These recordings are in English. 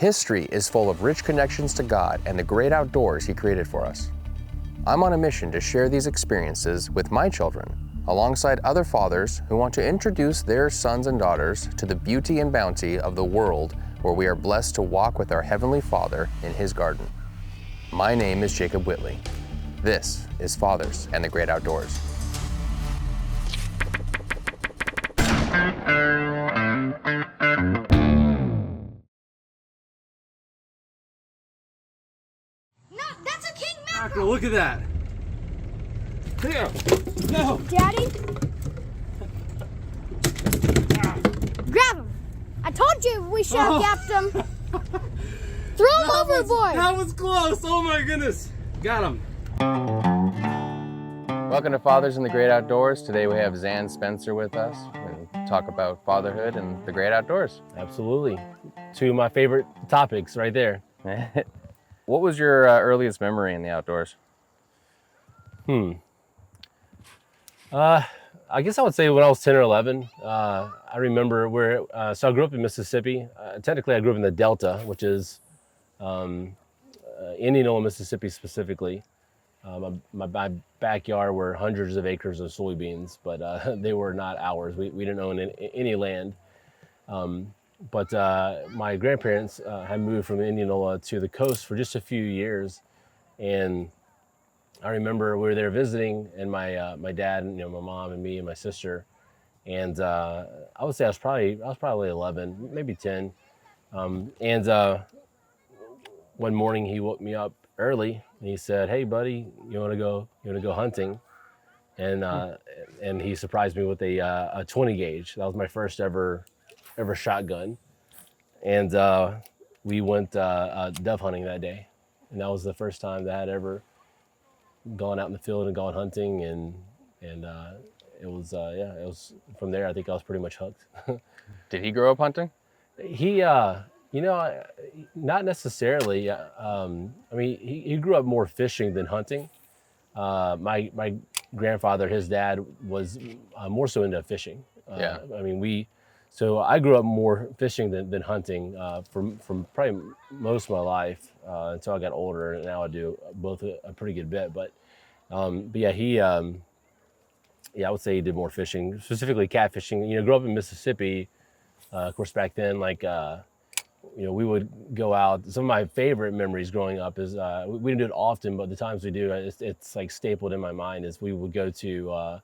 History is full of rich connections to God and the great outdoors He created for us. I'm on a mission to share these experiences with my children, alongside other fathers who want to introduce their sons and daughters to the beauty and bounty of the world where we are blessed to walk with our Heavenly Father in His garden. My name is Jacob Whitley. This is Fathers and the Great Outdoors. Mackerel, look at that. Here. No. Daddy? Grab him. I told you we should have gapped him. Throw him overboard. That was close. Oh my goodness. Got him. Welcome to Fathers in the Great Outdoors. Today we have Xan Spencer with us and talk about fatherhood and the great outdoors. Absolutely. Two of my favorite topics right there. What was your earliest memory in the outdoors? I guess I would say when I was 10 or 11, I remember so I grew up in Mississippi. Technically, I grew up in the Delta, which is Indianola, Mississippi specifically. My backyard were hundreds of acres of soybeans, but they were not ours. We didn't own any land. But my grandparents had moved from Indianola to the coast for just a few years, and I remember we were there visiting, and my dad, my mom, and me and my sister, and I would say I was probably 11, maybe 10, and one morning he woke me up early, and he said, "Hey, buddy, you want to go hunting?" And he surprised me with a 20 gauge. That was my first ever shotgun, and we went dove hunting that day, and that was the first time that I had ever gone out in the field and gone hunting, and it was from there. I think I was pretty much hooked. Did he grow up hunting? He not necessarily. I mean, he grew up more fishing than hunting. My grandfather, his dad, was more so into fishing. Yeah. I mean, so I grew up more fishing than hunting from probably most of my life until I got older, and now I do both a pretty good bit. But yeah, I would say he did more fishing, specifically catfishing. Grew up in Mississippi. Of course, back then, we would go out. Some of my favorite memories growing up is we didn't do it often, but the times we do, it's like stapled in my mind. Is we would go to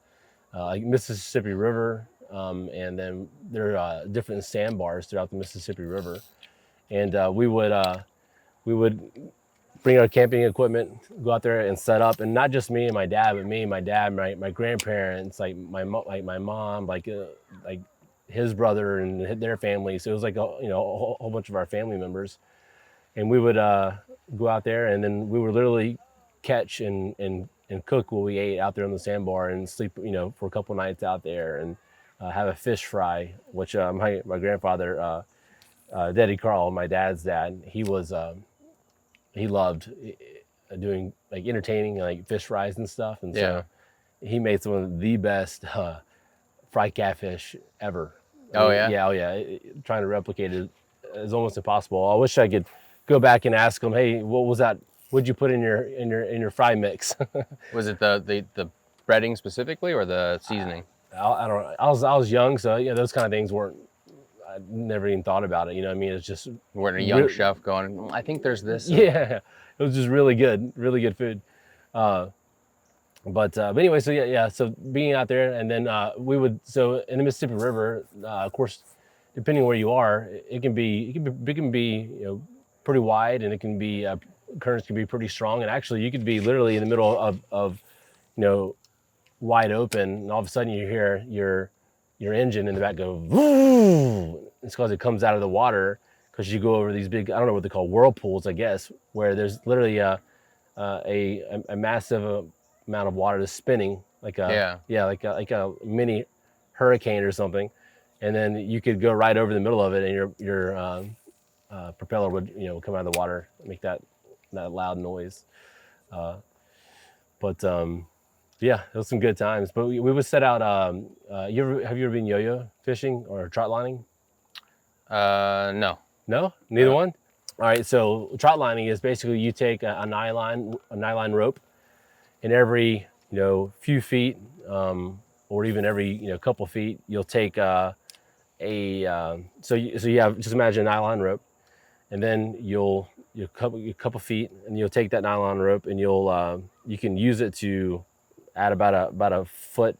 Mississippi River. And then there are different sandbars throughout the Mississippi River, and we would bring our camping equipment, go out there and set up, and not just me and my dad, but me and my dad, my grandparents, my mom, like his brother and their family. So it was like a whole bunch of our family members, and we would go out there, and then we would literally catch and cook what we ate out there on the sandbar and sleep for a couple nights out there and have a fish fry, which my grandfather, Daddy Carl, my dad's dad, he loved doing entertaining fish fries and stuff, and so he made some of the best fried catfish ever. Oh yeah, Trying to replicate it is almost impossible. I wish I could go back and ask him, hey, what was that? What'd you put in your fry mix? Was it the breading specifically or the seasoning? I don't know. I was young, so those kind of things weren't. I never even thought about it. You know what I mean? It's just You weren't a young chef going, I think there's this. Yeah, it was just really good food. But anyway, so so being out there, and then so in the Mississippi River, of course, depending where you are, it can be pretty wide, and it can be currents can be pretty strong, and actually you could be literally in the middle of wide open, and all of a sudden you hear your engine in the back go vroom. It's because it comes out of the water, because you go over these big, I don't know what they call, whirlpools, I guess, where there's literally a massive amount of water that's spinning like a mini hurricane or something, and then you could go right over the middle of it, and your propeller would come out of the water, make that loud noise. Yeah, it was some good times. But we would set out. Have you ever been yo-yo fishing or trout lining? No. No, neither one. All right, so trout lining is basically you take a nylon rope, and every few feet, or even every couple feet, you'll take so you have, just imagine a nylon rope, and then you'll couple feet, and you'll take that nylon rope, and you can use it to add about a foot,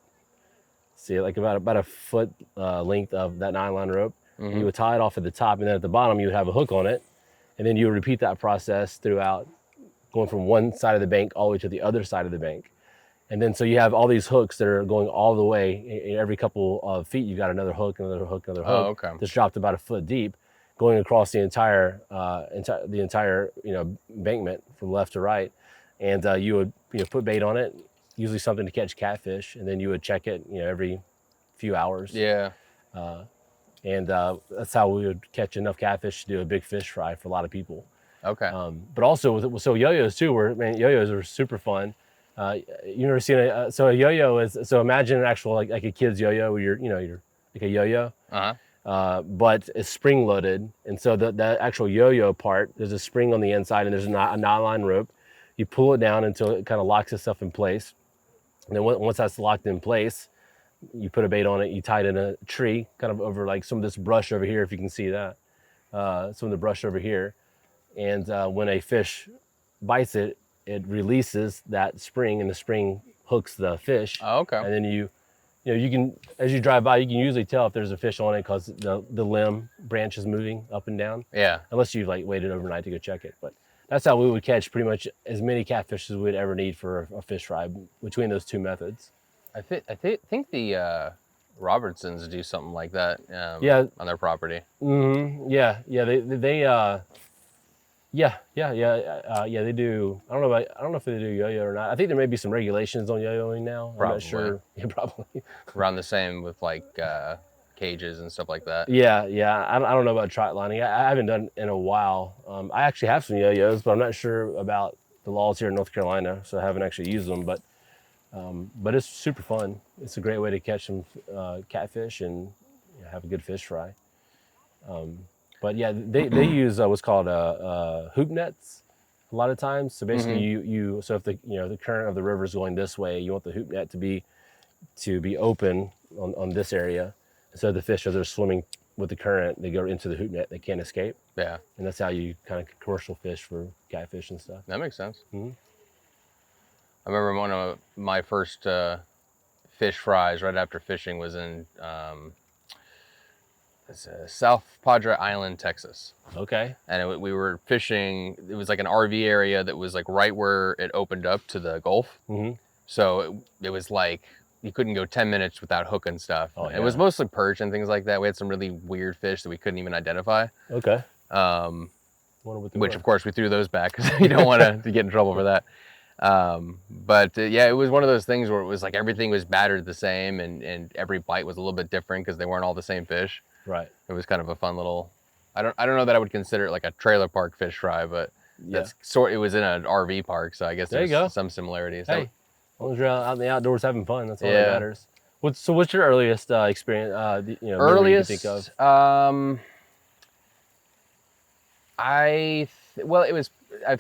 like about a foot length of that nylon rope. And you would tie it off at the top, and then at the bottom you would have a hook on it, and then you would repeat that process throughout, going from one side of the bank all the way to the other side of the bank. And then so you have all these hooks that are going all the way. Every couple of feet, you got another hook, another hook, another hook. Oh, okay. That's dropped about a foot deep, going across the entire embankment from left to right. And you would put bait on it, usually something to catch catfish, and then you would check it every few hours. Yeah. And that's how we would catch enough catfish to do a big fish fry for a lot of people. Okay. But also, so yo-yos too, yo-yos are super fun. You never seen a yo-yo is, so imagine an actual like a kid's yo-yo where you're like a yo-yo, but it's spring loaded, and so the actual yo-yo part, there's a spring on the inside, and there's a nylon rope. You pull it down until it kind of locks itself in place, and then once that's locked in place, you put a bait on it. You tie it in a tree, kind of over like some of this brush over here, if you can see that, some of the brush over here, and when a fish bites it, it releases that spring, and the spring hooks the fish. Oh, okay. And then you can, as you drive by, you can usually tell if there's a fish on it because the limb branch is moving up and down. Yeah. Unless you like waited overnight to go check it. But that's how we would catch pretty much as many catfish as we'd ever need for a fish fry between those two methods. I think the Robertsons do something like that. On their property. Mm-hmm. Yeah. They do. I don't know if they do yo-yo or not. I think there may be some regulations on yo-yoing now. I'm not sure. Yeah, probably. Around the same with like cages and stuff like that. Yeah. I don't know about trout lining. I haven't done it in a while. I actually have some yo-yos, but I'm not sure about the laws here in North Carolina, so I haven't actually used them. But it's super fun. It's a great way to catch some catfish and have a good fish fry. But yeah, they use what's called hoop nets a lot of times. So basically, so if the current of the river is going this way, you want the hoop net to be open on this area. So the fish, as they're swimming with the current, they go into the hoop net. They can't escape. Yeah. And that's how you kind of commercial fish for catfish and stuff. That makes sense. Mm-hmm. I remember one of my first fish fries right after fishing was in South Padre Island, Texas. Okay. And we were fishing. It was like an RV area that was like right where it opened up to the Gulf. Mm-hmm. So it was like you couldn't go 10 minutes without hooking stuff. Oh, yeah. It was mostly perch and things like that. We had some really weird fish that we couldn't even identify. Okay. Which of course we threw those back because you don't want to get in trouble for that. It was one of those things where it was like everything was battered the same, and every bite was a little bit different because they weren't all the same fish. Right. It was kind of a fun little. I don't know that I would consider it like a trailer park fish fry, but it was in an RV park, so I guess there's some similarities. Hey, as long as you're out in the outdoors having fun, that's all that matters. What's your earliest experience? Earliest you think of? I've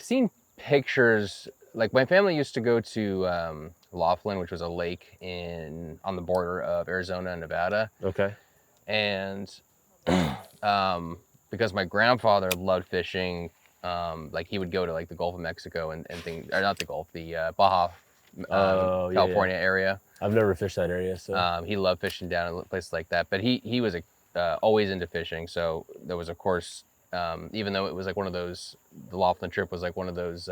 seen pictures. Like my family used to go to Laughlin, which was a lake on the border of Arizona and Nevada. Okay. And because my grandfather loved fishing, like he would go to like the Gulf of Mexico and things, or not the Gulf, the Baja, California area. I've never fished that area, so he loved fishing down in places like that. But he was always into fishing, so there was of course, even though it was like one of those, the Laughlin trip was like one of those.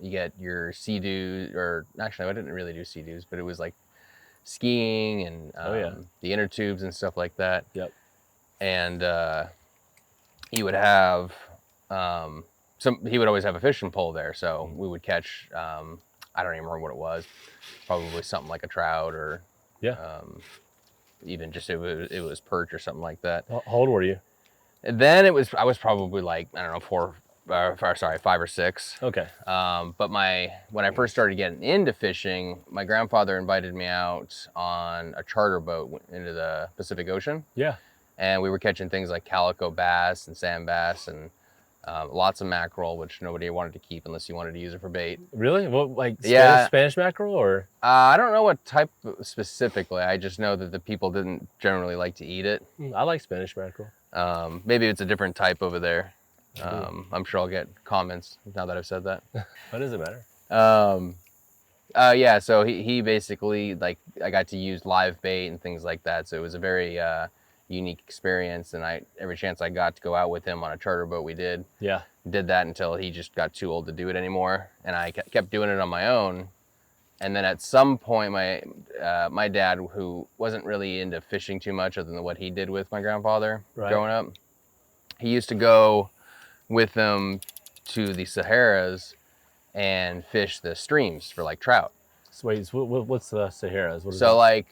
You get your sea-doos, or actually I didn't really do sea-doos, but it was like skiing and the inner tubes and stuff like that. Yep. And he would have he would always have a fishing pole there, so we would catch I don't even remember what it was, probably something like a trout or even just it was perch or something like that. How old were you? And then I was probably like, I don't know, 5 or 6. Okay. But when I first started getting into fishing, my grandfather invited me out on a charter boat into the Pacific Ocean. Yeah. And we were catching things like calico bass and sand bass and Lots of mackerel, which nobody wanted to keep unless you wanted to use it for bait. Really? What, like Yeah. Spanish mackerel or? I don't know what type specifically. I just know that the people didn't generally like to eat it. I like Spanish mackerel. Maybe it's a different type over there. I'm sure I'll get comments now that I've said that. What does it matter? Yeah, so he basically, like, I got to use live bait and things like that. So it was a very unique experience. And every chance I got to go out with him on a charter boat, we did. Yeah. Did that until he just got too old to do it anymore. And I kept doing it on my own. And then at some point, my dad, who wasn't really into fishing too much other than what he did with my grandfather growing up, he used to go with them to the Saharas and fish the streams for like trout. So wait, what's the Saharas? What is So that? like,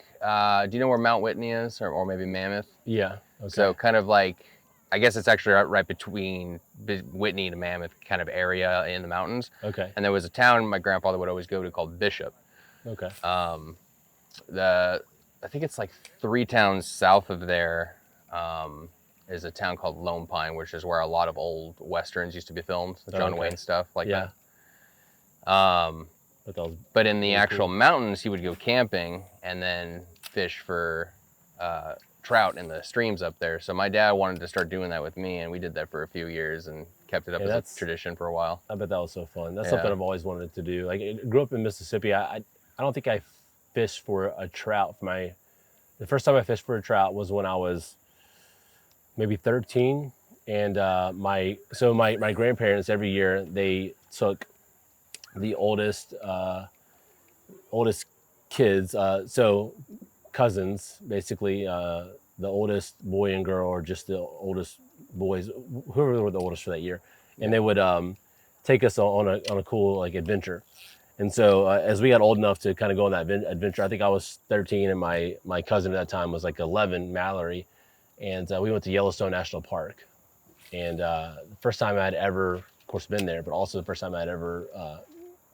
do you know where Mount Whitney is, or maybe Mammoth? Yeah. Okay. So kind of like, I guess it's actually right between Whitney and Mammoth kind of area in the mountains. Okay. And there was a town my grandfather would always go to called Bishop. Okay. I think it's like 3 towns south of there is a town called Lone Pine, which is where a lot of old westerns used to be filmed, John Wayne stuff like that. But in the actual mountains, he would go camping and then fish for trout in the streams up there. So my dad wanted to start doing that with me, and we did that for a few years and kept it up as a tradition for a while. I bet that was so fun. That's something I've always wanted to do. Like, I grew up in Mississippi. I don't think I fished for a trout. The first time I fished for a trout was when I was maybe 13. And my grandparents, every year, they took the oldest kids, so cousins, basically, the oldest boy and girl, or just the oldest boys, whoever were the oldest for that year, and they would take us on a cool like adventure. And so as we got old enough to kind of go on that adventure, I think I was 13 and my cousin at that time was like 11, Mallory, and we went to Yellowstone National Park. And the first time I had ever, of course, been there, but also the first time I had ever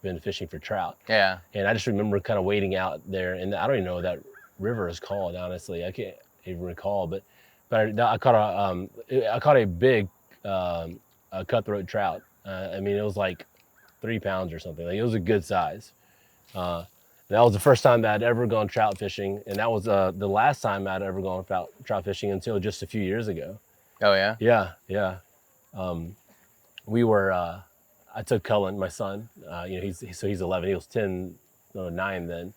been fishing for trout. Yeah. And I just remember kind of wading out there, and I don't even know what that river is called, honestly. I can't even recall, but I caught a big cutthroat trout. I mean, it was like 3 pounds or something. Like, it was a good size. That was the first time that I'd ever gone trout fishing, and that was the last time I'd ever gone trout fishing until just a few years ago. Oh yeah. Yeah. We were. I took Cullen, my son. He's 11. He was 9 then,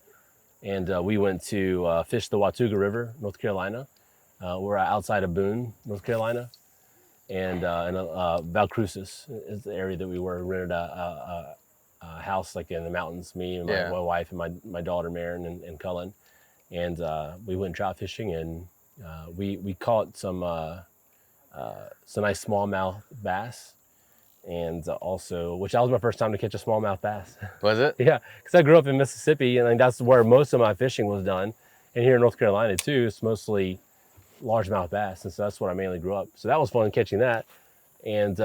and we went to fish the Watauga River, North Carolina. We're outside of Boone, North Carolina, and Valcrucis is the area that we were. Rented a house like in the mountains. Me and my wife and my daughter Marin and Cullen, and we went trout fishing, and we caught some nice smallmouth bass. And also, which that was my first time to catch a smallmouth bass. Was it? Yeah, because I grew up in Mississippi, and that's where most of my fishing was done. And here in North Carolina too, it's mostly largemouth bass, and so that's where I mainly grew up. So that was fun catching that, and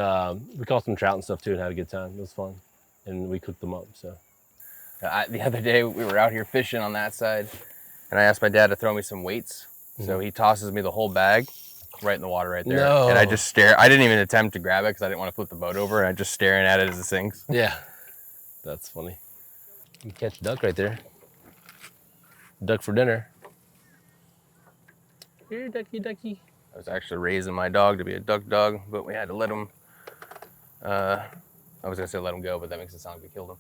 we caught some trout and stuff too, and had a good time. It was fun, and we cooked them up. So the other day we were out here fishing on that side, and I asked my dad to throw me some weights. So he tosses me the whole bag right in the water right there. No. And I just stare. I didn't even attempt to grab it because I didn't want to flip the boat over. And I'm just staring at it as it sinks. Yeah, that's funny. You can catch a duck right there. Duck for dinner. Here, ducky, ducky. I was actually raising my dog to be a duck dog, but we had to let him. I was gonna say let him go, but that makes it sound like we killed him.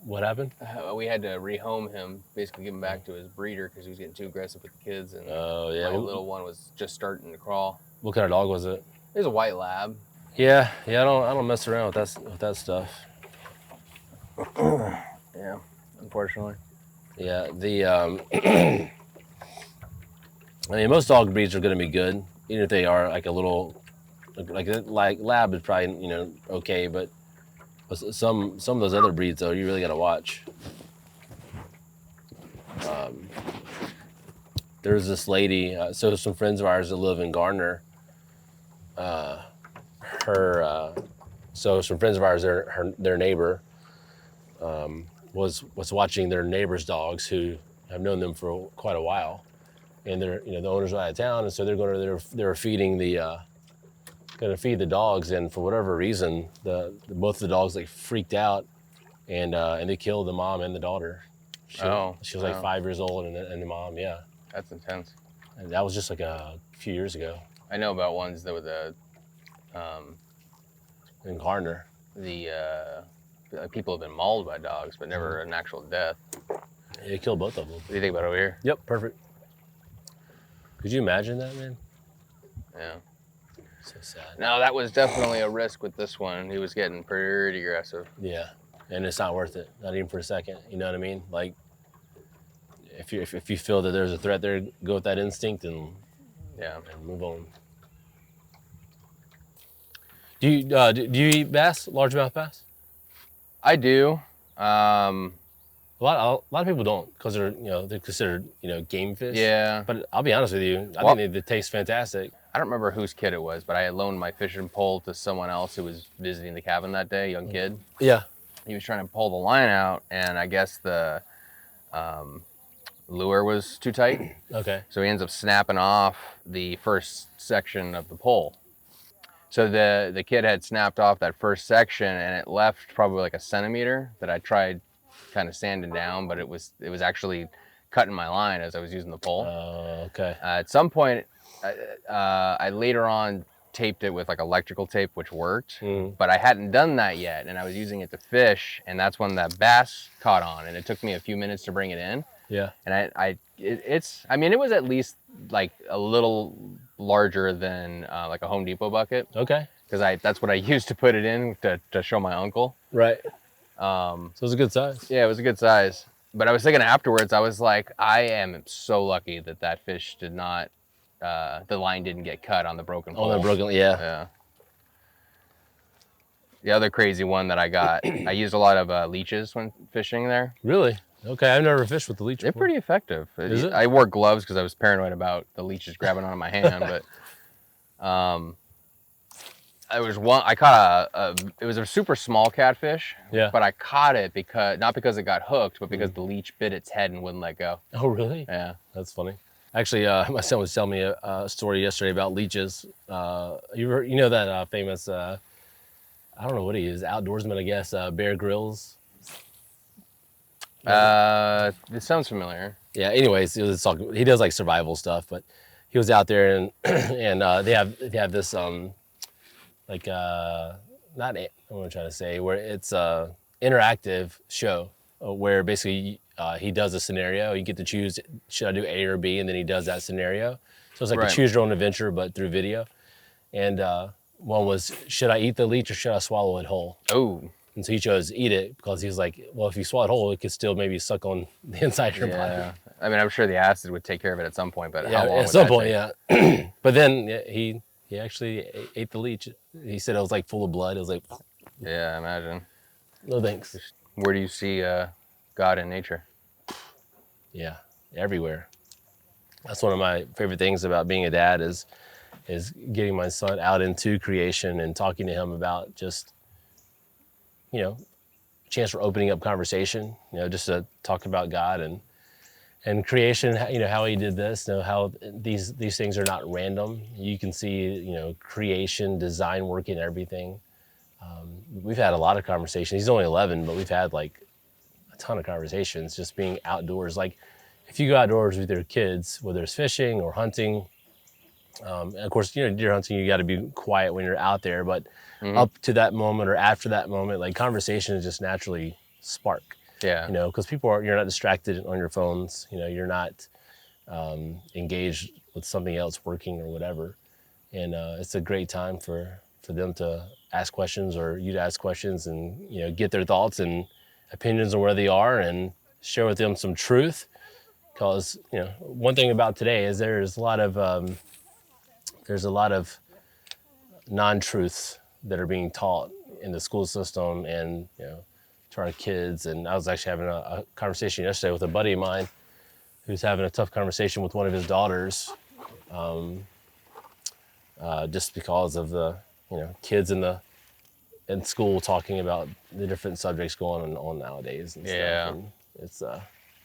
What happened? We had to rehome him, basically give him back to his breeder because he was getting too aggressive with the kids, and my little one was just starting to crawl. What kind of dog was it? It was a white lab. Yeah. I don't mess around with that stuff. Yeah, unfortunately. Yeah, I mean, most dog breeds are going to be good, even if they are like a little, like lab is probably okay, but some of those other breeds though, you really got to watch. There's this lady, so some friends of ours that live in Garner. So some friends of ours, their neighbor, was watching their neighbor's dogs who have known them for quite a while, and they're the owners are out of town, and so they were feeding the gonna feed the dogs, and for whatever reason, both the dogs like freaked out, and they killed the mom and the daughter. She was like 5 years old, and the mom, yeah. That's intense. And that was just like a few years ago. I know about ones that were In Gardner. People have been mauled by dogs, but never an actual death. It killed both of them. What do you think about over here? Yep, perfect. Could you imagine that, man? Yeah. So sad. No, that was definitely a risk with this one. He was getting pretty aggressive. Yeah, and it's not worth it, not even for a second. You know what I mean? Like, if you feel that there's a threat there, go with that instinct and move on. Do you eat bass, largemouth bass? I do. A lot of people don't because they're considered game fish. Yeah. But I'll be honest with you, I think they taste fantastic. I don't remember whose kid it was, but I had loaned my fishing pole to someone else who was visiting the cabin that day, young kid. Yeah. He was trying to pull the line out, and I guess the lure was too tight. Okay. So he ends up snapping off the first section of the pole. So the kid had snapped off that first section, and it left probably like a centimeter that I tried kind of sanding down, but it was actually cutting my line as I was using the pole. Okay. At some point, I later on taped it with like electrical tape, which worked, but I hadn't done that yet, and I was using it to fish, and that's when that bass caught on, and it took me a few minutes to bring it in. Yeah. And it was at least like a little larger than like a Home Depot bucket. Okay. Because that's what I used to put it in to show my uncle. Right. So it was a good size. Yeah, it was a good size. But I was thinking afterwards, I was like, I am so lucky that fish did not, the line didn't get cut on the broken pole. Oh, the broken, yeah. Yeah. The other crazy one that I got, I used a lot of leeches when fishing there. Really? Okay, I've never fished with the leech. They're pretty effective. Is it? I wore gloves because I was paranoid about the leeches grabbing onto my hand, but I caught it was a super small catfish. Yeah. But I caught it not because it got hooked, but because the leech bit its head and wouldn't let go. Oh, really? Yeah. That's funny. Actually, my son was telling me a story yesterday about leeches. You know that famous, I don't know what he is, outdoorsman, I guess, Bear Grylls. This sounds familiar. Yeah. Anyways, he does like survival stuff, but he was out there and they have this like not what I'm trying to say, where it's a interactive show where basically he does a scenario. You get to choose, should I do A or B, and then he does that scenario. So it's like a choose your own adventure, but through video. And one was, should I eat the leech or should I swallow it whole? Oh. And so he chose eat it because he was like, well, if you swallow it whole, it could still maybe suck on the inside of your body. I mean, I'm sure the acid would take care of it at some point, but Yeah, how long at would some that point, take? yeah. But then he actually ate the leech. He said it was like full of blood. It was like, Yeah, I imagine. no thanks. Where do you see God in nature? Yeah, everywhere. That's one of my favorite things about being a dad is getting my son out into creation and talking to him about just, chance for opening up conversation, just to talk about God and creation, how he did this, how these things are not random. You can see, creation, design work in everything. We've had a lot of conversations. He's only 11, but we've had like a ton of conversations just being outdoors. Like if you go outdoors with your kids, whether it's fishing or hunting, and of course, deer hunting, you got to be quiet when you're out there, but up to that moment or after that moment, like conversations just naturally spark. Yeah. Because you're not distracted on your phones, you're not engaged with something else working or whatever. And it's a great time for them to ask questions or you to ask questions and, get their thoughts and opinions on where they are and share with them some truth. Because, one thing about today is there's a lot of non-truths that are being taught in the school system and, to our kids. And I was actually having a conversation yesterday with a buddy of mine who's having a tough conversation with one of his daughters, just because of the, kids in school talking about the different subjects going on nowadays and stuff. And it's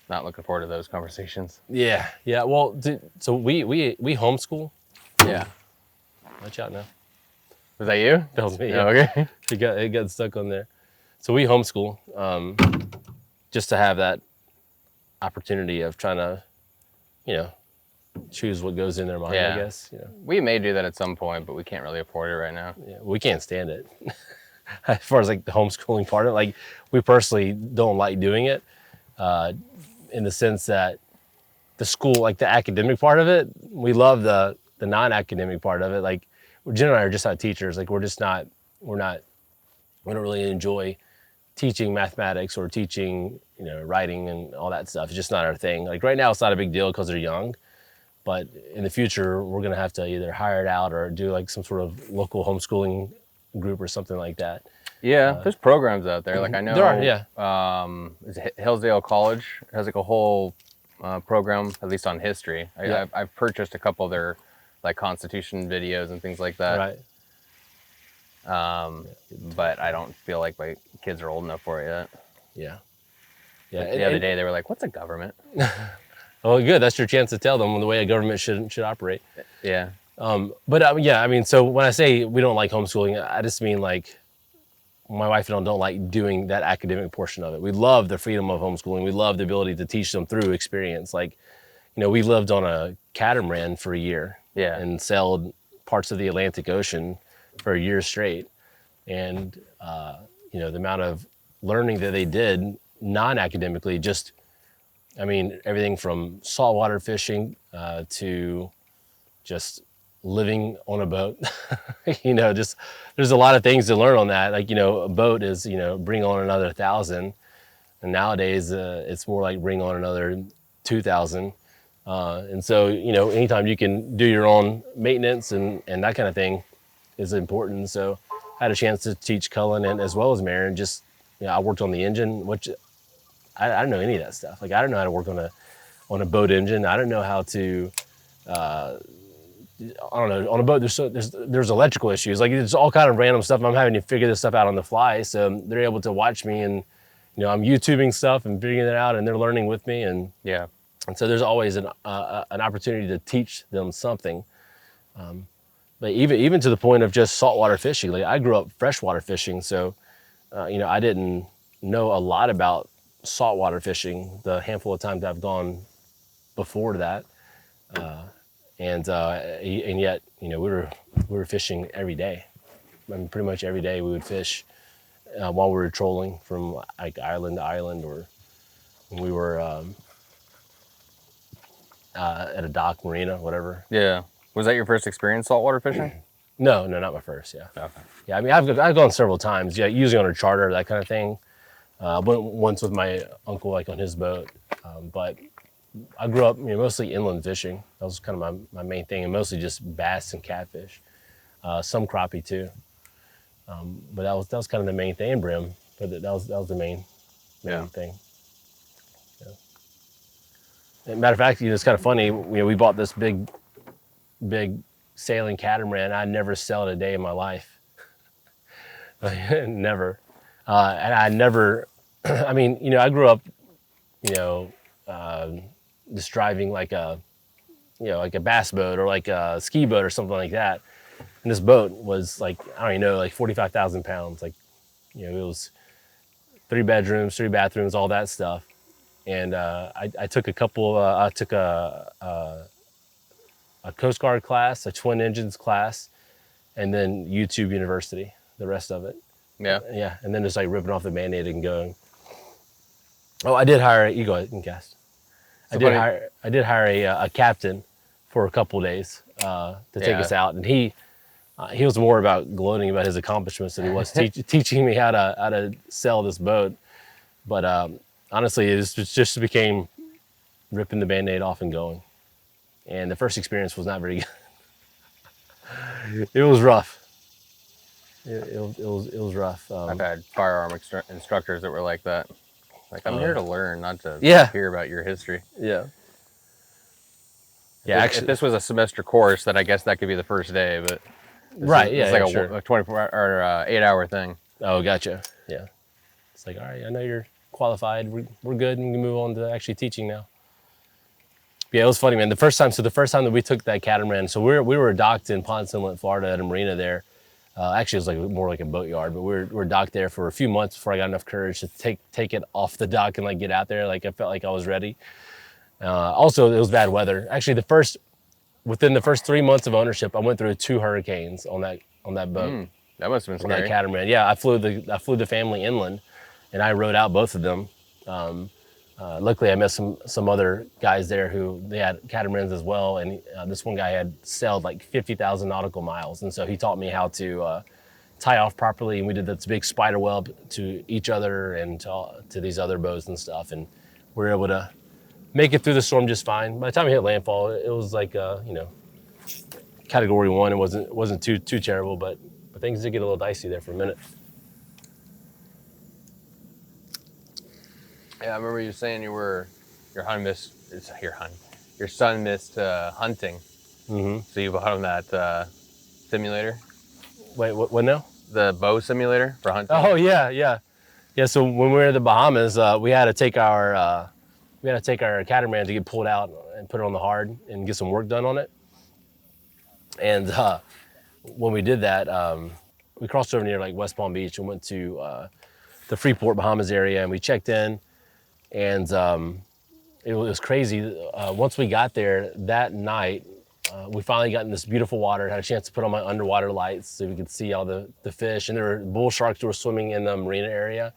not looking forward to those conversations. Yeah. Well, so we homeschool. Yeah. Watch out now. Was that you? That was me. Oh, Yeah. okay. It got stuck on there. So we homeschool, just to have that opportunity of trying to, choose what goes in their mind, Yeah. I guess. We may do that at some point, but we can't really afford it right now. Yeah, we can't stand it. As far as like the homeschooling part of it, like we personally don't like doing it, in the sense that the school, like the academic part of it, we love the non-academic part of it. Like Jen and I are just not teachers. Like we don't really enjoy teaching mathematics or teaching, writing and all that stuff. It's just not our thing. Like right now it's not a big deal because they're young, but in the future we're going to have to either hire it out or do like some sort of local homeschooling group or something like that. Yeah, there's programs out there. Like I know There are, yeah. Is it Hillsdale College has like a whole program, at least on history. Yeah. I've purchased a couple of their like Constitution videos and things like that. Right. But I don't feel like my kids are old enough for it yet. Yeah. Like the other day they were like, "What's a government?" Oh, good. That's your chance to tell them the way a government should operate. Yeah. But yeah, I mean, so when I say we don't like homeschooling, I just mean like my wife and I don't like doing that academic portion of it. We love the freedom of homeschooling. We love the ability to teach them through experience. Like, we lived on a catamaran for a year. Yeah. And sailed parts of the Atlantic Ocean for a year straight. And, the amount of learning that they did non-academically, just, I mean, everything from saltwater fishing to just living on a boat, just there's a lot of things to learn on that. Like, a boat is, bring on another 1,000. And nowadays it's more like bring on another 2,000. And so, anytime you can do your own maintenance and that kind of thing is important. So I had a chance to teach Cullen and as well as Marin. Just, I worked on the engine, which I don't know any of that stuff. Like I don't know how to work on a boat engine. I don't know how to, I don't know, on a boat, there's electrical issues. Like it's all kind of random stuff. I'm having to figure this stuff out on the fly. So they're able to watch me and, I'm YouTubing stuff and figuring it out and they're learning with me. And Yeah. and so there's always an opportunity to teach them something. But even to the point of just saltwater fishing. Like I grew up freshwater fishing. So, I didn't know a lot about saltwater fishing the handful of times I've gone before that. And yet, we were fishing every day. I mean, pretty much every day we would fish while we were trolling from like island to island, or when we were at a dock, marina, whatever. Yeah. Was that your first experience saltwater fishing? No, not my first. Yeah. Okay. Yeah, I mean, I've gone several times. Yeah, usually on a charter, that kind of thing. Went once with my uncle, like on his boat. But I grew up, mostly inland fishing. That was kind of my main thing, and mostly just bass and catfish, some crappie too. But that was kind of the main thing, and brim. But that was the main thing. Yeah. Matter of fact, it's kind of funny. We bought this big sailing catamaran. I never sailed a day in my life. Never. And I never. I mean, I grew up, just driving like a bass boat or like a ski boat or something like that. And this boat was like, I don't even know, like 45,000 pounds. Like, it was 3 bedrooms, 3 bathrooms, all that stuff. And I took a couple, I took a Coast Guard class, a twin engines class, and then YouTube University, the rest of it. Yeah. Yeah. And then just like ripping off the Band-Aid and going. Oh, I did hire, you go ahead and cast. I did hire a captain for a couple days to take us out, and he was more about gloating about his accomplishments than he was teaching me how to sail this boat. But honestly, it just became ripping the Band-Aid off and going. And the first experience was not very good. It was rough. It was rough. I've had firearm instructors that were like that. Like, I'm here to learn, not to hear about your history. Yeah. Yeah, actually, if this was a semester course, then I guess that could be the first day. But it's like a 24 or 8-hour thing. Oh, gotcha. Yeah. It's like, all right, I know you're qualified. We're good, and we can move on to actually teaching now. Yeah, it was funny, man. The first time that we took that catamaran, so we were docked in Ponce Inlet, Florida, at a marina there. Actually, it was like more like a boatyard, but we're docked there for a few months before I got enough courage to take it off the dock and like get out there. Like I felt like I was ready. Also, it was bad weather. Actually, within the first 3 months of ownership, I went through 2 hurricanes on that boat. That must have been On that scary. catamaran. Yeah, I flew the family inland, and I rode out both of them. Luckily, I met some other guys there who they had catamarans as well, and this one guy had sailed like 50,000 nautical miles, and so he taught me how to tie off properly, and we did this big spider web to each other and to these other boats and stuff, and we were able to make it through the storm just fine. By the time we hit landfall, it was like Category 1. It wasn't too terrible, but things did get a little dicey there for a minute. Yeah, I remember you saying your son missed hunting. Mm-hmm. So you bought him that simulator. Wait, what now? The bow simulator for hunting. Oh yeah. So when we were in the Bahamas, we had to take our catamaran to get pulled out and put it on the hard and get some work done on it. And when we did that, we crossed over near like West Palm Beach and went to the Freeport, Bahamas area, and we checked in. And it was crazy. Once we got there that night, we finally got in this beautiful water, had a chance to put on my underwater lights so we could see all the fish. And there were bull sharks who were swimming in the marina area.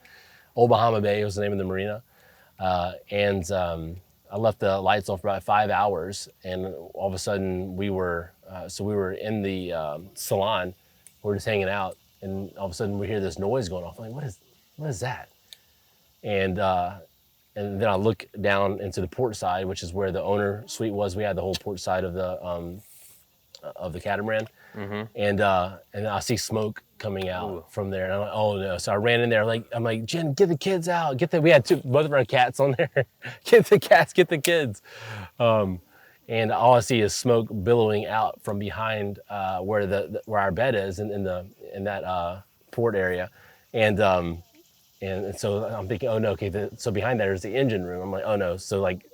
Old Bahama Bay was the name of the marina. I left the lights on for about 5 hours, and all of a sudden we were in the salon. We were just hanging out, and all of a sudden we hear this noise going off. I'm like, what is that? And then I look down into the port side, which is where the owner suite was. We had the whole port side of the catamaran, and I see smoke coming out from there. And I'm like, oh no! So I ran in there. I'm like, Jen, get the kids out. We had both of our cats on there. Get the cats, get the kids. And all I see is smoke billowing out from behind where our bed is in that port area, and so I'm thinking, oh no, okay. So behind that is the engine room. I'm like, oh no. So like,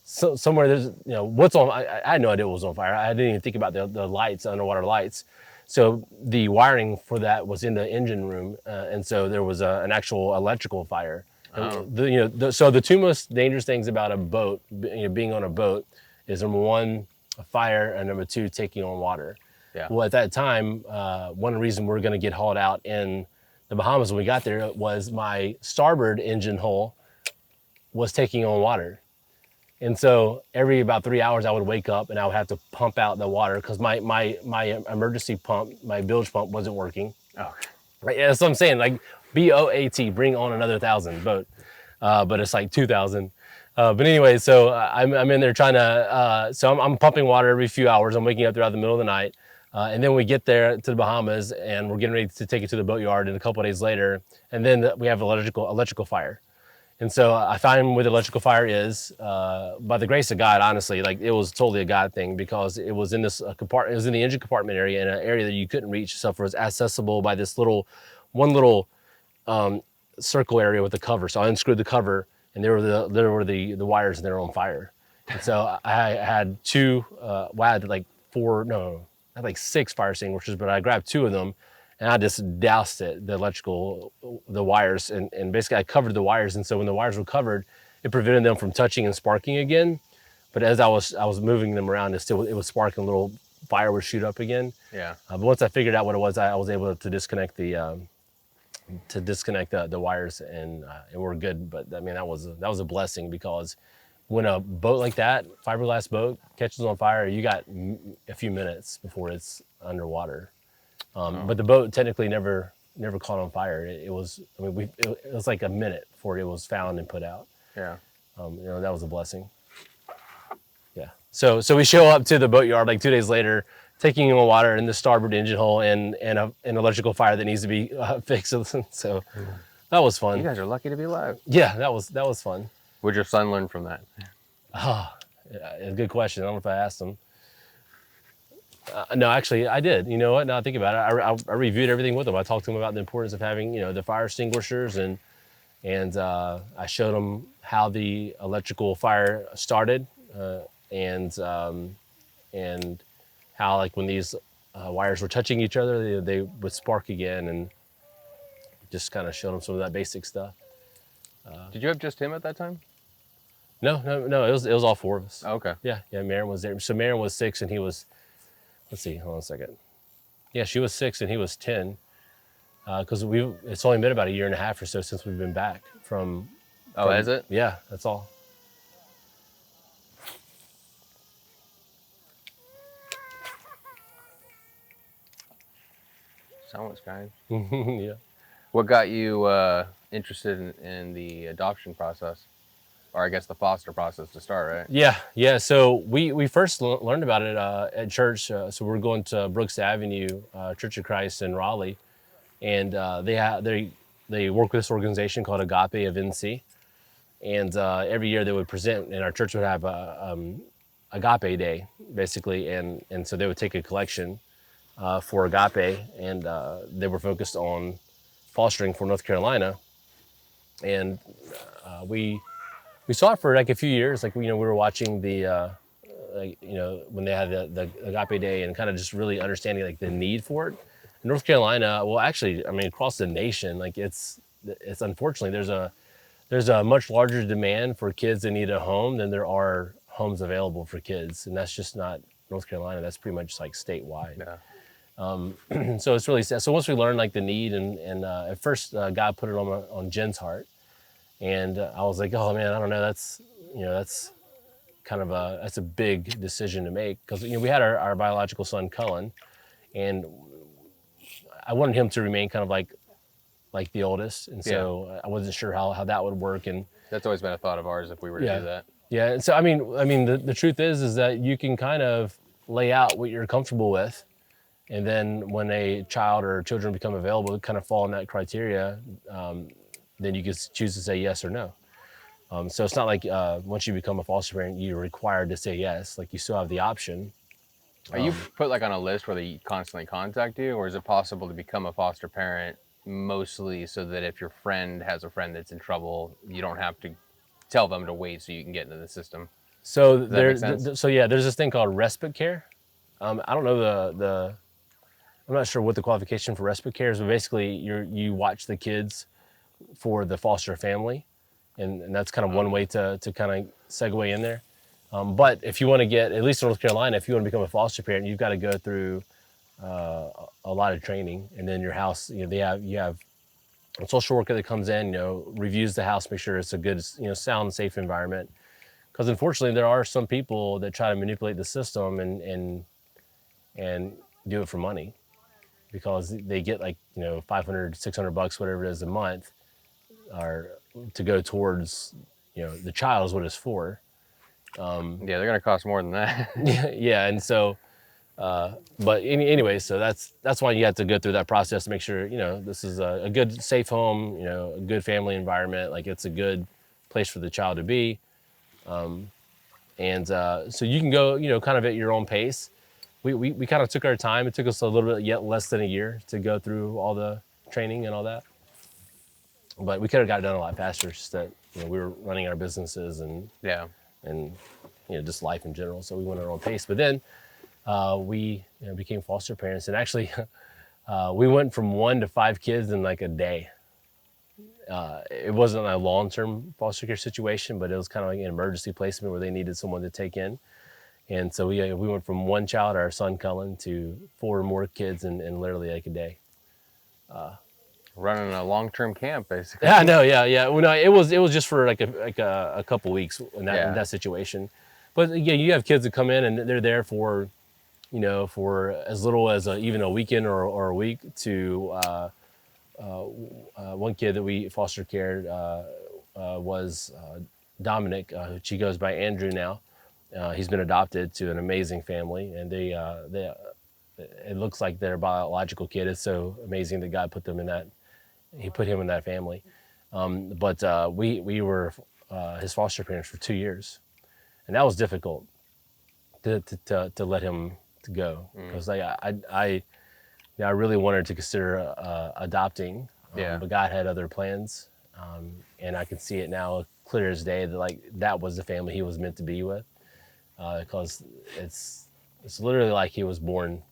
somewhere there's, what's on. I had no idea what was on fire. I didn't even think about the lights, underwater lights. So the wiring for that was in the engine room, and so there was an actual electrical fire. Oh. So the 2 most dangerous things about a boat, being on a boat, is number 1, a fire, and number 2, taking on water. Yeah. Well, at that time, one of the reasons we were going to get hauled out in the Bahamas when we got there was my starboard engine hull was taking on water. And so every about 3 hours I would wake up and I would have to pump out the water because my emergency pump, my bilge pump wasn't working. Oh. Right, yeah, that's what I'm saying, like BOAT, bring on another 1,000 boat. But it's like 2,000. But anyway, so I'm in there trying to, so I'm pumping water every few hours. I'm waking up throughout the middle of the night. And then we get there to the Bahamas and we're getting ready to take it to the boatyard, and a couple of days later, and then we have electrical fire. And so I find where the electrical fire is, by the grace of God, honestly, like it was totally a God thing, because it was in this compartment, it was in the engine compartment area, in an area that you couldn't reach, so it was accessible by this one little circle area with a cover. So I unscrewed the cover, and there were the wires, and they were on fire. And so I had I had like 6 fire extinguishers, but I grabbed 2 of them, and I just doused the wires, and basically I covered the wires. And so when the wires were covered, it prevented them from touching and sparking again. But as I was moving them around, it was sparking, a little fire would shoot up again. Yeah. But once I figured out what it was, I was able to disconnect the wires, and we're good. But I mean, that was a blessing, because when a boat like that, fiberglass boat, catches on fire, you got a few minutes before it's underwater. But the boat technically never caught on fire. It was like a minute before it was found and put out. Yeah. That was a blessing. Yeah. So we show up to the boatyard like 2 days later, taking on water in the starboard engine hull and an electrical fire that needs to be fixed. So that was fun. You guys are lucky to be alive. Yeah, that was fun. What did your son learn from that? Oh, a good question. I don't know if I asked him. No, actually, I did. You know what? Now I think about it, I reviewed everything with him. I talked to him about the importance of having, the fire extinguishers, and I showed him how the electrical fire started, and how, like, when these wires were touching each other, they would spark again, and just kind of showed them some of that basic stuff. Did you have just him at that time? No, it was all four of us. Oh, okay. Yeah, Maren was there. So Maren was 6 and he was, let's see, hold on a second. Yeah, she was 6 and he was 10. Because it's only been about a year and a half or so since we've been back from. Oh, has it? Yeah, that's all. Someone's kind. Yeah. What got you interested in the adoption process? Or I guess the foster process to start, right? Yeah. So we first learned about it at church. So we're going to Brooks Avenue Church of Christ in Raleigh, and they work with this organization called Agape of NC, and every year they would present, and our church would have a Agape Day basically, and so they would take a collection for Agape, and they were focused on fostering for North Carolina, and we saw it for like a few years. Like, we were watching the, when they had the Agape Day, and kind of just really understanding like the need for it. In North Carolina, well, actually, I mean, across the nation, like it's unfortunately there's a much larger demand for kids that need a home than there are homes available for kids, and that's just not North Carolina. That's pretty much like statewide. Yeah. So it's really sad. So once we learned like the need, and at first God put it on Jen's heart. And I was like, oh man, I don't know. That's kind of that's a big decision to make, because we had our biological son Cullen, and I wanted him to remain kind of like the oldest, and so I wasn't sure how that would work. And That's always been a thought of ours if we were to do that. Yeah, and so I mean the truth is that you can kind of lay out what you're comfortable with, and then when a child or children become available, kind of fall in that criteria. Then you can choose to say yes or no. So it's not like once you become a foster parent, you're required to say yes. Like, you still have the option. Are you put like on a list where they constantly contact you, or is it possible to become a foster parent mostly so that if your friend has a friend that's in trouble, you don't have to tell them to wait so you can get into the system? So Does that make sense? there's this thing called respite care. I don't know I'm not sure what the qualification for respite care is, but basically you watch the kids for the foster family, and that's kind of one way to kind of segue in there. But if you want to get, at least in North Carolina, if you want to become a foster parent, you've got to go through a lot of training, and then your house, you have a social worker that comes in, reviews the house, make sure it's a good, sound, safe environment. Because unfortunately, there are some people that try to manipulate the system and do it for money, because they get like $500, $600, whatever it is a month, or to go towards the child is what it's for. Yeah, they're gonna cost more than that. Yeah, and so but anyway, so that's why you have to go through that process to make sure this is a good, safe home, a good family environment, like it's a good place for the child to be. And so you can go kind of at your own pace. We kind of took our time. It took us a little bit, yet less than a year, to go through all the training and all that. But we could have got it done a lot faster. It's just that we were running our businesses and just life in general. So we went at our own pace. But then we became foster parents, and actually we went from 1 to 5 kids in like a day. It wasn't a long-term foster care situation, but it was kind of like an emergency placement where they needed someone to take in. And so we went from 1 child, our son Cullen, to 4 more kids in literally like a day. Running a long-term camp, basically. Yeah, no, yeah. Well, no, it was just for like a couple weeks in that situation. But yeah, you have kids that come in and they're there for, for as little as even a weekend or a week, to one kid that we foster cared was Dominic. She goes by Andrew now. He's been adopted to an amazing family, and it looks like their biological kid. It's so amazing that God put them in that. He put him in that family. But we were his foster parents for 2 years, and that was difficult to let him to go, because I really wanted to consider adopting, but God had other plans, and I can see it now clear as day that that was the family he was meant to be with, because it's literally like he was born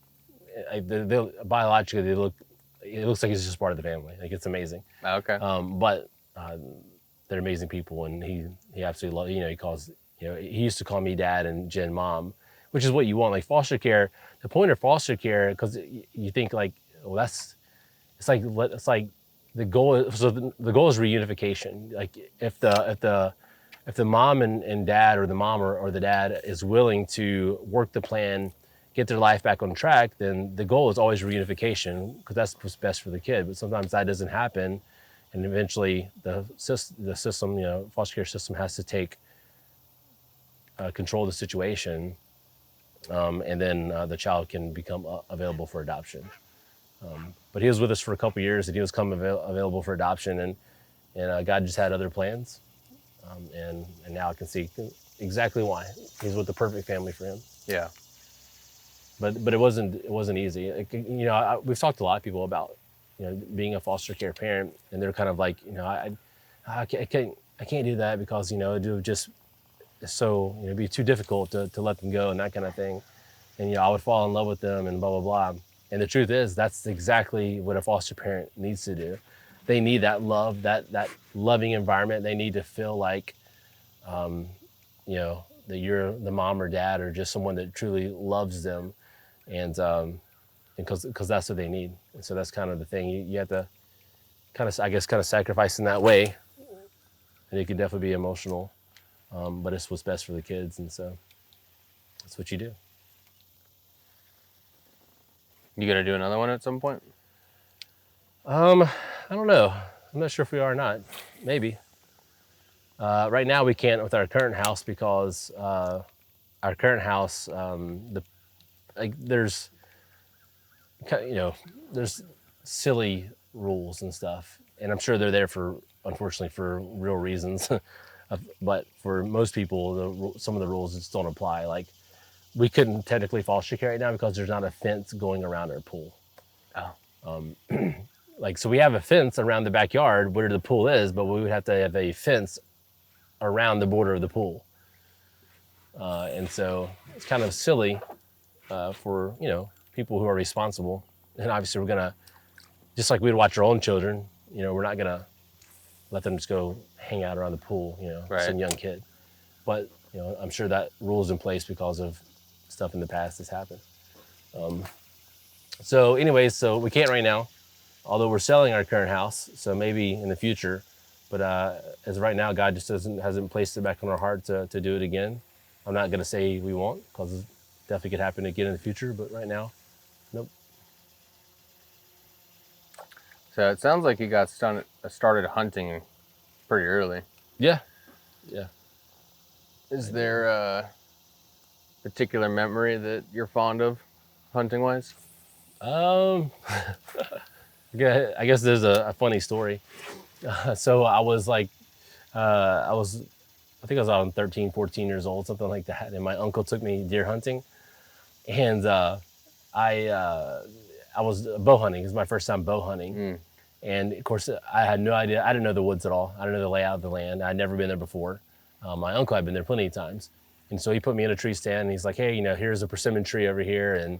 biologically they look. It looks like he's just part of the family. Like it's amazing. Okay. But they're amazing people, and he absolutely loves. He calls. He used to call me dad and Jen mom, which is what you want. Like foster care. The point of foster care, because you think like, well, it's like the goal is, so the goal is reunification. Like if the mom and dad, or the mom or the dad is willing to work the plan, get their life back on track, then the goal is always reunification, because that's what's best for the kid. But sometimes that doesn't happen, and eventually the system, foster care system has to take control of the situation, and then the child can become available for adoption. But he was with us for a couple years, and he was available for adoption, and God just had other plans, and now I can see exactly why. He's with the perfect family for him. Yeah. But it wasn't easy. We've talked to a lot of people about being a foster care parent, and they're kind of like, I can't do that because it would just it'd be too difficult to let them go and that kind of thing, and I would fall in love with them and blah blah blah. And the truth is, that's exactly what a foster parent needs to do. They need that love, that loving environment. They need to feel like, that you're the mom or dad, or just someone that truly loves them, and because that's what they need. And so that's kind of the thing. You have to kind of sacrifice in that way, and it can definitely be emotional, but it's what's best for the kids, and so that's what you do. You gonna do another one at some point? I don't know. I'm not sure if we are or not. Maybe. Right now we can't with our current house, because our current house, there's silly rules and stuff, and I'm sure they're there unfortunately for real reasons. But for most people, some of the rules just don't apply. Like, we couldn't technically foster care right now because there's not a fence going around our pool. Oh. So we have a fence around the backyard where the pool is, but we would have to have a fence around the border of the pool. And so it's kind of silly for, people who are responsible. And obviously we're gonna, just like we'd watch our own children, we're not gonna let them just go hang out around the pool, Right. Some young kid. But, I'm sure that rule's in place because of stuff in the past that's happened. So we can't right now, although we're selling our current house, so maybe in the future. But as of right now, God just hasn't placed it back on our heart to do it again. I'm not gonna say we won't, because it definitely could happen again in the future, but right now, nope. So it sounds like you got started hunting pretty early. Yeah. Is there a particular memory that you're fond of, hunting-wise? I guess there's a funny story. So I was like, I think I was around 13, 14 years old, something like that. And my uncle took me deer hunting, and I was bow hunting. It was my first time bow hunting. And of course I had no idea. I didn't know the woods at all. I didn't know the layout of the land. I'd never been there before. My uncle had been there plenty of times. And so he put me in a tree stand, and he's like, hey, here's a persimmon tree over here, and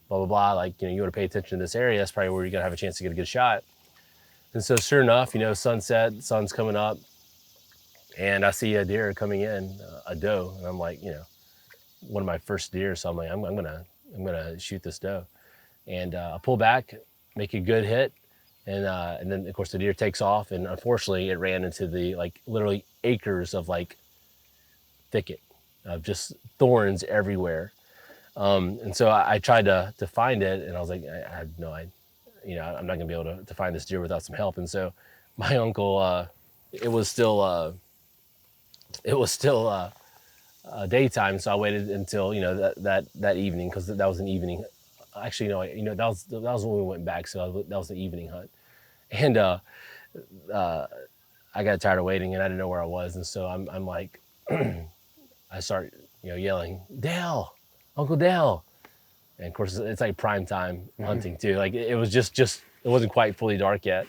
blah, blah, blah. Like, you want to pay attention to this area. That's probably where you're going to have a chance to get a good shot. And so sure enough, sunset, sun's coming up, and I see a deer coming in, a doe. And I'm like, one of my first deer. So I'm like, I'm gonna shoot this doe. And I pull back, make a good hit. And then of course the deer takes off, and unfortunately it ran into the literally acres of thicket of just thorns everywhere. And so I tried to find it, and I was like, I have no idea. I'm not gonna be able to find this deer without some help. And so my uncle, it was still daytime, so I waited until that evening, because that was an evening. Actually, that was when we went back, so that was the evening hunt. And I got tired of waiting, and I didn't know where I was, and so I'm like, I start yelling, Dale, Uncle Dale. And of course it's like prime time hunting too. Like it was just it wasn't quite fully dark yet.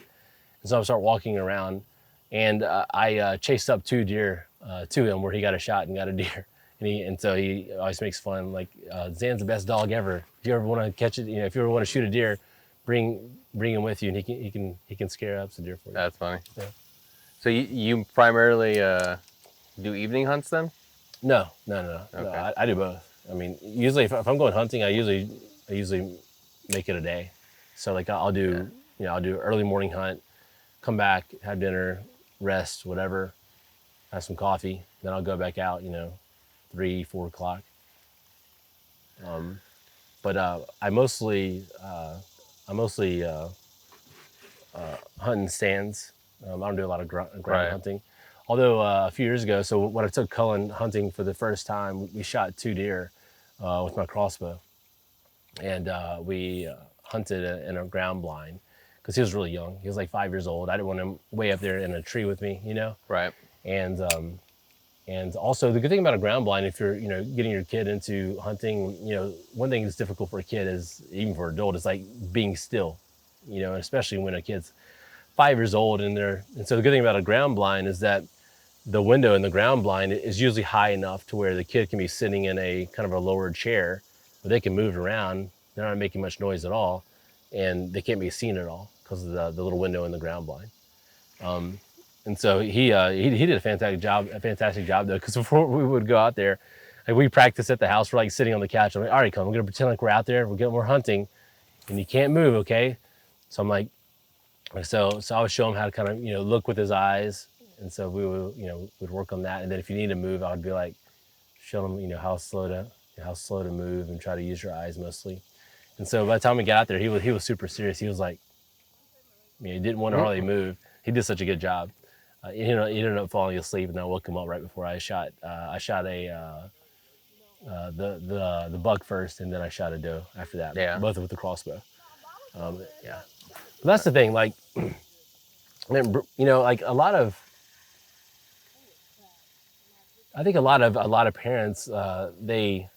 And so I start walking around, and I chased up two deer to him, where he got a shot and got a deer. And so he always makes fun, like, Xan's the best dog ever. If you ever want to catch it, if you ever want to shoot a deer, bring him with you, and he can scare up some deer for you. That's funny. Yeah. So you primarily do evening hunts then? No. Okay. I do both. I mean, usually if I'm going hunting, I usually make it a day. So like I'll do I'll do early morning hunt, come back, have dinner, rest, whatever, have some coffee, then I'll go back out, 3-4 o'clock. But I mostly hunt in stands. I don't do a lot of ground Right. hunting. Although a few years ago, so when I took Cullen hunting for the first time, we shot 2 deer with my crossbow, and we hunted in a ground blind because he was really young. He was like 5 years old. I didn't want him way up there in a tree with me, Right. And also the good thing about a ground blind, if you're getting your kid into hunting, one thing that's difficult for a kid is, even for an adult, is like being still, and especially when a kid's 5 years old and so the good thing about a ground blind is that the window in the ground blind is usually high enough to where the kid can be sitting in a kind of a lowered chair, but they can move around. They're not making much noise at all, and they can't be seen at all because of the little window in the ground blind. And so he did a fantastic job though, because before we would go out there, like we practice at the house. We're like sitting on the couch. I'm like, all right, come, we're gonna pretend like we're out there. We're hunting, and you can't move, okay? So I'm like, so I would show him how to kind of look with his eyes, and so we would would work on that. And then if you need to move, I would be like, show him how slow to move and try to use your eyes mostly. And so by the time we got out there, he was super serious. He was like, he didn't want to hardly move. He did such a good job. He ended up falling asleep, and I woke him up right before I shot. I shot the buck first, and then I shot a doe after that. Yeah. Both with the crossbow. Yeah. But that's the thing. Like, like I think a lot of parents, they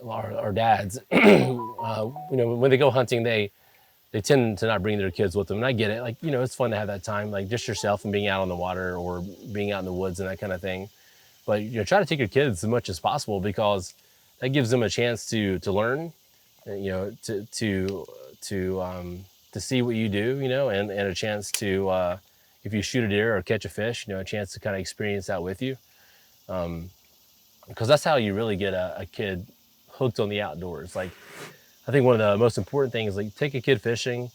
are dads. When they go hunting, they tend to not bring their kids with them. And I get it. Like, it's fun to have that time, like just yourself and being out on the water or being out in the woods and that kind of thing. But, try to take your kids as much as possible, because that gives them a chance to learn, to see what you do, and a chance to, if you shoot a deer or catch a fish, a chance to kind of experience that with you. Because that's how you really get a kid hooked on the outdoors. Like, I think one of the most important things, like, take a kid fishing,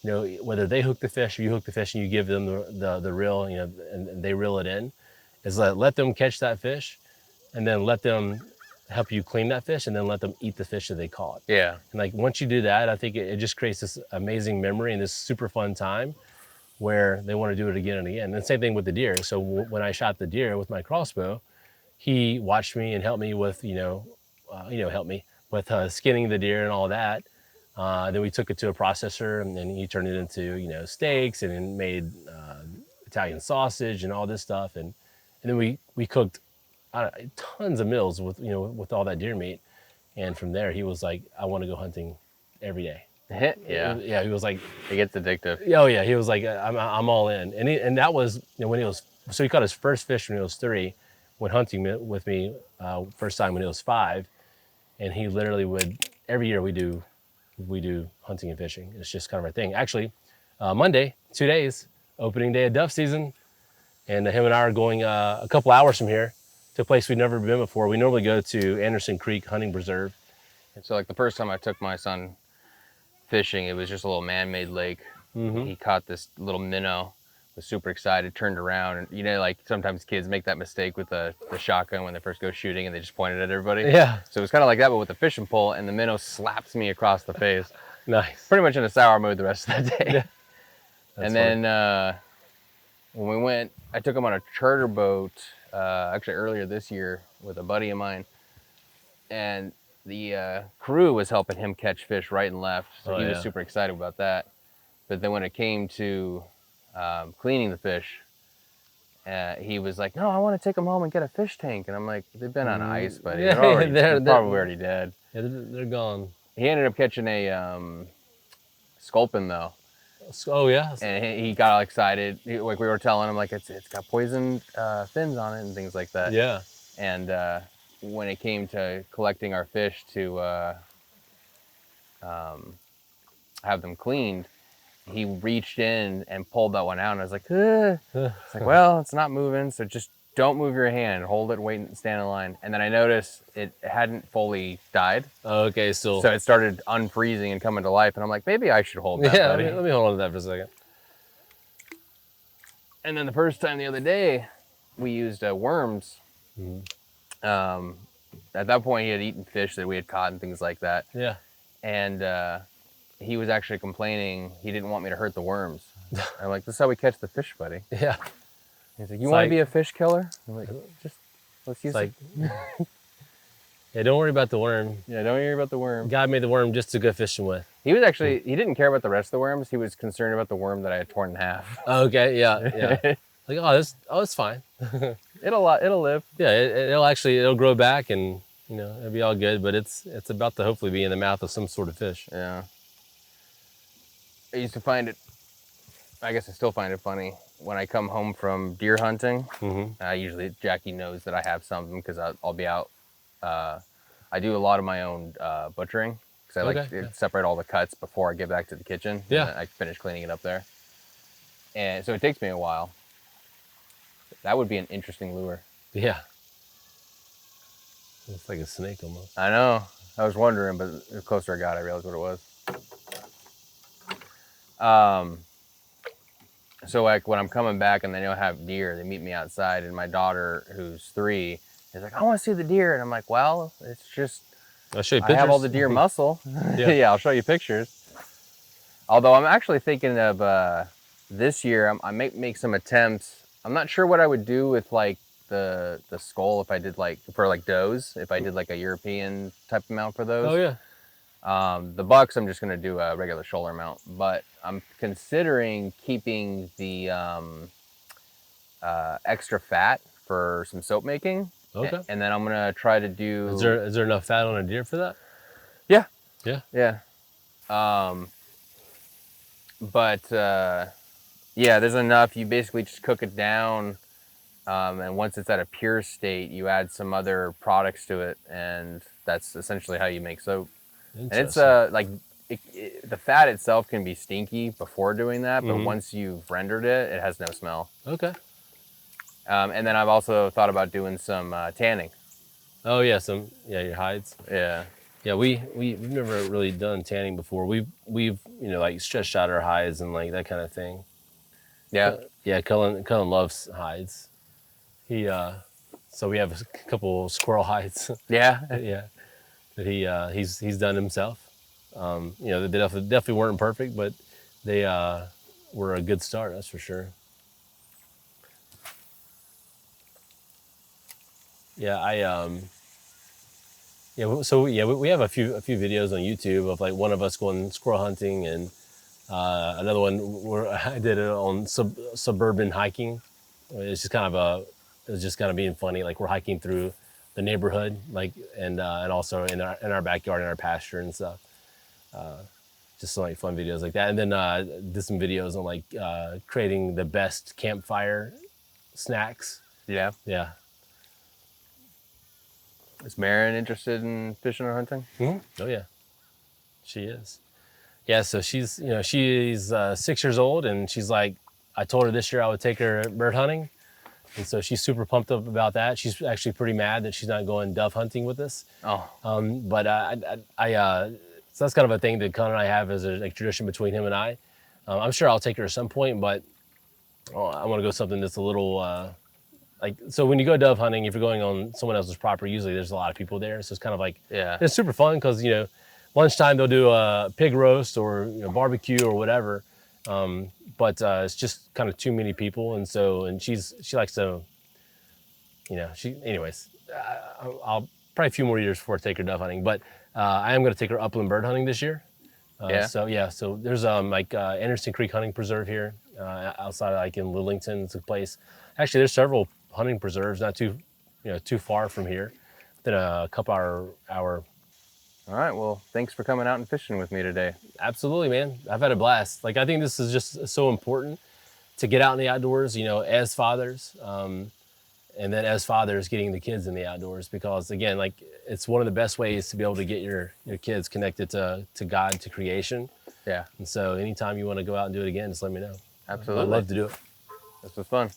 whether they hook the fish or you hook the fish and you give them the reel, and they reel it in, is let them catch that fish, and then let them help you clean that fish, and then let them eat the fish that they caught. Yeah. And like, once you do that, I think it just creates this amazing memory and this super fun time where they want to do it again and again. And the same thing with the deer. So when I shot the deer with my crossbow, he watched me and helped me with, skinning the deer and all that. Then we took it to a processor, and then he turned it into, steaks, and then made Italian sausage and all this stuff. And then we cooked tons of meals with all that deer meat. And from there, he was like, I want to go hunting every day. Yeah. Yeah, he was like, It gets addictive. oh yeah, he was like, I'm all in. And that was when he was, so he caught his first fish when he was 3, went hunting with me first time when he was 5, and he literally would, every year we do hunting and fishing. It's just kind of our thing. Actually, Monday, 2 days, opening day of dove season, and him and I are going a couple hours from here to a place we've never been before. We normally go to Anderson Creek Hunting Preserve. And so, like, the first time I took my son fishing, it was just a little man-made lake. Mm-hmm. He caught this little minnow, was super excited, turned around, and like sometimes kids make that mistake with the shotgun when they first go shooting, and they just point it at everybody. Yeah. So it was kind of like that, but with the fishing pole, and the minnow slaps me across the face. Nice. Pretty much in a sour mood the rest of that day. Yeah. And then when we went, I took him on a charter boat, actually earlier this year with a buddy of mine, and the crew was helping him catch fish right and left, so he was super excited about that. But then when it came to cleaning the fish, he was like, no, I want to take them home and get a fish tank. And I'm like, they've been on ice, buddy. Yeah, they're probably already dead. Yeah, they're gone. He ended up catching a sculpin, though. Oh, yeah? And he got all excited. Like, we were telling him, like, it's got poison fins on it and things like that. Yeah. And when it came to collecting our fish to have them cleaned, he reached in and pulled that one out, and I was like, ugh. It's like, well, it's not moving, so just don't move your hand, hold it, wait, and stand in line. And then I noticed it hadn't fully died. Okay, so it started unfreezing and coming to life, and I'm like, maybe I should hold that, yeah, buddy. let me hold on to that for a second. And then the first time the other day, we used worms. At that point, he had eaten fish that we had caught and things like that. Yeah. And he was actually complaining he didn't want me to hurt the worms. I'm like, this is how we catch the fish, buddy. Yeah. He's like, you want to be a fish killer? I'm like, just let's use it. Yeah, don't worry about the worm. Yeah, don't worry about the worm. God made the worm just to go fishing with. He was actually, he didn't care about the rest of the worms. He was concerned about the worm that I had torn in half. Okay, yeah. Like, it's fine. It'll live. Yeah, it'll grow back, and it'll be all good. But it's about to hopefully be in the mouth of some sort of fish. Yeah. I used to find it, I guess I still find it funny, when I come home from deer hunting. Usually Jackie knows that I have something because I'll be out. I do a lot of my own butchering because I like to separate all the cuts before I get back to the kitchen. Yeah. And I finish cleaning it up there. And so it takes me a while. That would be an interesting lure. Yeah. It's like a snake almost. I know. I was wondering, but the closer I got, I realized what it was. So like when I'm coming back and they don't have deer, they meet me outside, and my daughter, who's 3, is like, I want to see the deer. And I'm like, well, it's just, I'll show you pictures. I have all the deer muscle. Yeah, I'll show you pictures. Although I'm actually thinking of this year, I might make some attempts. I'm not sure what I would do with like the skull if I did like, for like does, if I did like a European type amount for those. Oh yeah. The bucks, I'm just going to do a regular shoulder mount, but I'm considering keeping the extra fat for some soap making. Okay. And then I'm going to try to do... Is there enough fat on a deer for that? Yeah. Yeah. Yeah. Yeah, there's enough. You basically just cook it down. And once it's at a pure state, you add some other products to it. And that's essentially how you make soap. And it's like the fat itself can be stinky before doing that, but once you've rendered it, it has no smell. Okay. And then I've also thought about doing some tanning. Oh yeah, your hides. Yeah. Yeah, we've never really done tanning before. We've like stretched out our hides and like that kind of thing. Yeah. Yeah, Cullen loves hides. So we have a couple squirrel hides. Yeah. Yeah. That he's done himself. They definitely weren't perfect, but they were a good start, that's for sure. Yeah, we have a few videos on YouTube of like one of us going squirrel hunting, and another one where I did it on suburban hiking. It's just kind of being funny, like we're hiking through the neighborhood, like and also in our backyard, in our pasture and stuff. Just some like fun videos like that, and then did some videos on like creating the best campfire snacks. Yeah. Yeah. Is Marin interested in fishing or hunting? Oh yeah, she is. Yeah, so she's 6 years old, and she's like, I told her this year I would take her bird hunting. And so she's super pumped up about that. She's actually pretty mad that she's not going dove hunting with us. Oh. But so that's kind of a thing that Con and I have as a tradition between him and I. I'm sure I'll take her at some point, but I want to go something that's a little so when you go dove hunting, if you're going on someone else's property, usually there's a lot of people there. So it's kind of like, it's super fun because, lunchtime they'll do a pig roast or barbecue or whatever. But it's just kind of too many people, and she likes to, anyways. I'll probably a few more years before I take her dove hunting, but I am going to take her upland bird hunting this year. So there's Anderson Creek Hunting Preserve here outside, like in Lillington. It's a place. Actually, there's several hunting preserves not too far from here. Within a couple hour. All right. Well, thanks for coming out and fishing with me today. Absolutely, man. I've had a blast. Like, I think this is just so important to get out in the outdoors, as fathers. and then as fathers, getting the kids in the outdoors, because again, like it's one of the best ways to be able to get your kids connected to God, to creation. Yeah, And so anytime you want to go out and do it again, just let me know. absolutely. I'd love to do it. This was fun.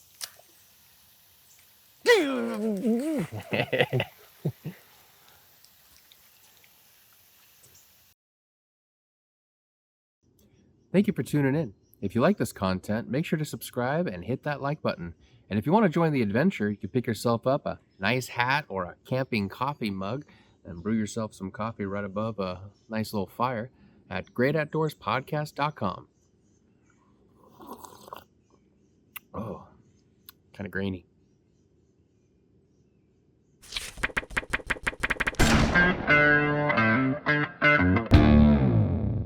Thank you for tuning in. If you like this content, make sure to subscribe and hit that like button. And if you want to join the adventure, you can pick yourself up a nice hat or a camping coffee mug and brew yourself some coffee right above a nice little fire at greatoutdoorspodcast.com. Oh, kind of grainy.